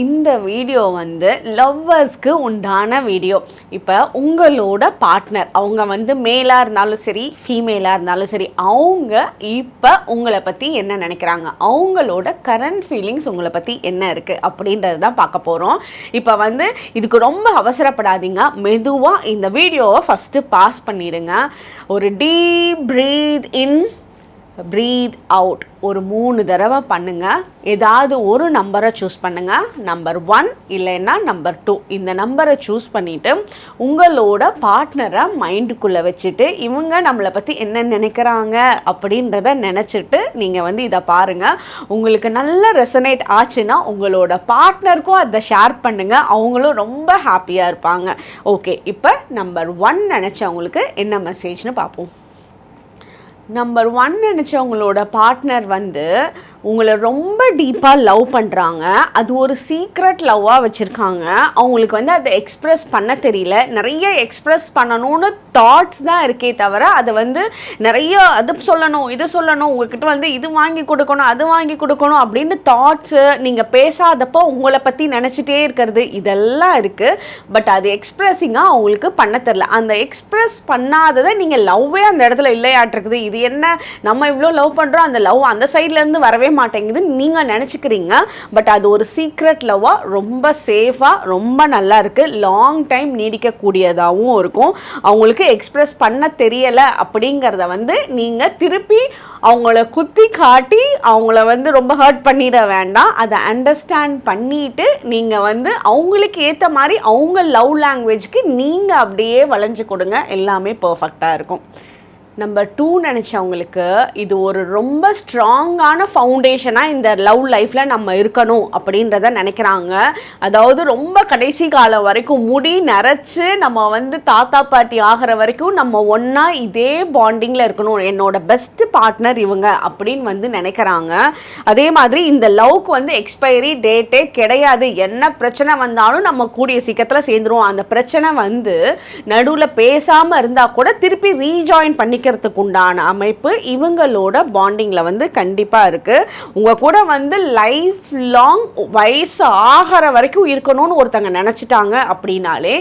இந்த வீடியோ வந்து லவ்வர்ஸ்க்கு உண்டான வீடியோ. இப்போ உங்களோட பார்ட்னர் அவங்க வந்து மேலாக இருந்தாலும் சரி ஃபீமேலாக இருந்தாலும் சரி, அவங்க இப்போ உங்களை பற்றி என்ன நினைக்கிறாங்க, அவங்களோட கரண்ட் ஃபீலிங்ஸ் உங்களை பற்றி என்ன இருக்குது அப்படின்றது தான் பார்க்க போகிறோம். இப்போ வந்து இதுக்கு ரொம்ப அவசரப்படாதீங்க, மெதுவாக இந்த வீடியோவை ஃபஸ்ட்டு பாஸ் பண்ணிடுங்க. ஒரு deep breath in breathe out ஒரு 3 தடவை பண்ணுங்கள். ஏதாவது ஒரு நம்பரை சூஸ் பண்ணுங்கள், நம்பர் 1 இல்லைன்னா நம்பர் 2. இந்த நம்பரை சூஸ் பண்ணிவிட்டு உங்களோட பார்ட்னரை மைண்டுக்குள்ளே வச்சுட்டு இவங்க நம்மளை பற்றி என்ன நினைக்கிறாங்க அப்படின்றத நினச்சிட்டு நீங்கள் வந்து இதை பாருங்கள். உங்களுக்கு நல்லா ரெசனேட் ஆச்சுன்னா உங்களோட பார்ட்னருக்கும் அதை ஷேர் பண்ணுங்கள், அவங்களும் ரொம்ப ஹாப்பியாக இருப்பாங்க. ஓகே, இப்போ நம்பர் 1 நினச்சவங்களுக்கு என்ன மெசேஜ்னு பார்ப்போம். நம்பர் 1 நினச்சவங்களோட பார்ட்னர் வந்து உங்களை ரொம்ப டீப்பாக லவ் பண்ணுறாங்க. அது ஒரு சீக்ரெட் லவ்வாக வச்சுருக்காங்க. அவங்களுக்கு வந்து அதை எக்ஸ்ப்ரெஸ் பண்ண தெரியல. நிறைய எக்ஸ்ப்ரெஸ் பண்ணணும்னு தாட்ஸ் தான் இருக்கே தவிர அதை வந்து நிறைய அது சொல்லணும் இது சொல்லணும், உங்ககிட்ட வந்து இது வாங்கி கொடுக்கணும் அது வாங்கி கொடுக்கணும் அப்படின்னு தாட்ஸு, நீங்கள் பேசாதப்போ உங்களை பற்றி நினச்சிட்டே இருக்கிறது, இதெல்லாம் இருக்குது. பட் அது எக்ஸ்ப்ரெஸிங்காக அவங்களுக்கு பண்ண தெரில. அந்த எக்ஸ்ப்ரெஸ் பண்ணாததை நீங்கள் லவ்வே அந்த இடத்துல இல்லையாட்டிருக்குது. இது என்ன, நம்ம இவ்வளோ லவ் பண்ணுறோம், அந்த லவ் அந்த சைட்லேருந்து வரவே மாட்டேங்குது நீங்கள் நினச்சிக்கிறீங்க. பட் அது ஒரு சீக்ரெட் லவ்வாக ரொம்ப சேஃபாக ரொம்ப நல்லா இருக்குது, லாங் டைம் நீடிக்கக்கூடியதாகவும் இருக்கும். அவங்களுக்கு எக்ஸ்ப்ரெஸ் பண்ண தெரியலை அப்படிங்கிறத வந்து நீங்கள் திருப்பி அவங்கள குத்தி காட்டி அவங்கள வந்து ரொம்ப ஹர்ட் பண்ணிட வேண்டாம். அதை அண்டர்ஸ்டாண்ட் பண்ணிட்டு நீங்கள் வந்து அவங்களுக்கு ஏற்ற மாதிரி அவங்க லவ் லாங்குவேஜ்க்கு நீங்கள் அப்படியே வளைஞ்சு கொடுங்க, எல்லாமே பர்ஃபெக்டாக இருக்கும். நம்பர் 2 நினச்சவங்களுக்கு இது ஒரு ரொம்ப ஸ்ட்ராங்கான ஃபவுண்டேஷனாக இந்த லவ் லைஃப்பில் நம்ம இருக்கணும் அப்படின்றத நினைக்கிறாங்க. அதாவது ரொம்ப கடைசி காலம் வரைக்கும் முடி நரைச்சி நம்ம வந்து தாத்தா பாட்டி ஆகிற வரைக்கும் நம்ம ஒன்றா இதே பாண்டிங்கில் இருக்கணும், என்னோட பெஸ்ட்டு பார்ட்னர் இவங்க அப்படின்னு வந்து நினைக்கிறாங்க. அதே மாதிரி இந்த லவ்க்கு வந்து எக்ஸ்பைரி டேட்டே கிடையாது. என்ன பிரச்சனை வந்தாலும் நம்ம கூடிய சீக்கிரத்தில் சேர்ந்துருவோம். அந்த பிரச்சனை வந்து நடுவில் பேசாமல் இருந்தால் கூட திருப்பி ரீஜாயின் பண்ணி உண்டான அமைப்பு இவங்களோட பாண்டிங்ல வந்து கண்டிப்பா இருக்கு. உங்க கூட வந்து லைஃப் லாங் வயசு ஆகிற வரைக்கும் இருக்கணும்னு ஒருத்தங்க நினைச்சிட்டாங்க அப்படின்னாலே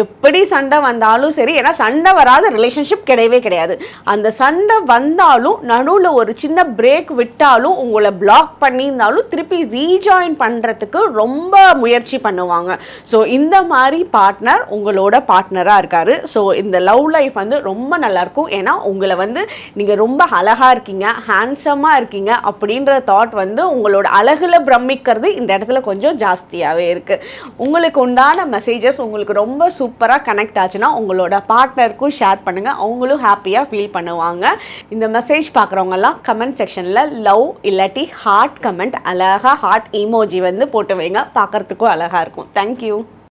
எப்படி சண்டை வந்தாலும் சரி, ஏன்னா சண்டை வராத ரிலேஷன்ஷிப் கிடையவே கிடையாது. அந்த சண்டை வந்தாலும் நடுவில் ஒரு சின்ன பிரேக் விட்டாலும் உங்களை பிளாக் பண்ணியிருந்தாலும் திருப்பி ரீஜாயின் பண்றதுக்கு ரொம்ப முயற்சி பண்ணுவாங்க. ஸோ இந்த மாதிரி பார்ட்னர் உங்களோட பார்ட்னராக இருக்காரு. ஸோ இந்த லவ் லைஃப் வந்து ரொம்ப நல்லா இருக்கும். ஏன்னா உங்களை வந்து நீங்கள் ரொம்ப அழகாக இருக்கீங்க, ஹேண்ட்ஸமாக இருக்கீங்க அப்படின்ற தாட் வந்து உங்களோட அழகில் பிரமிக்கிறது இந்த இடத்துல கொஞ்சம் ஜாஸ்தியாகவே இருக்குது. உங்களுக்கு உண்டான மெசேஜஸ் உங்களுக்கு ரொம்ப சூப்பராக கனெக்ட் ஆச்சுன்னா உங்களோட பார்ட்னருக்கும் ஷேர் பண்ணுங்கள், அவங்களும் ஹாப்பியாக ஃபீல் பண்ணுவாங்க. இந்த மெசேஜ் பார்க்குறவங்கலாம் கமெண்ட் செக்ஷனில் லவ் இல்லாட்டி ஹார்ட் கமெண்ட், அழகாக ஹார்ட் இமோஜி வந்து போட்டு வைங்க, பார்க்குறதுக்கும் அழகாக இருக்கும். தேங்க்யூ.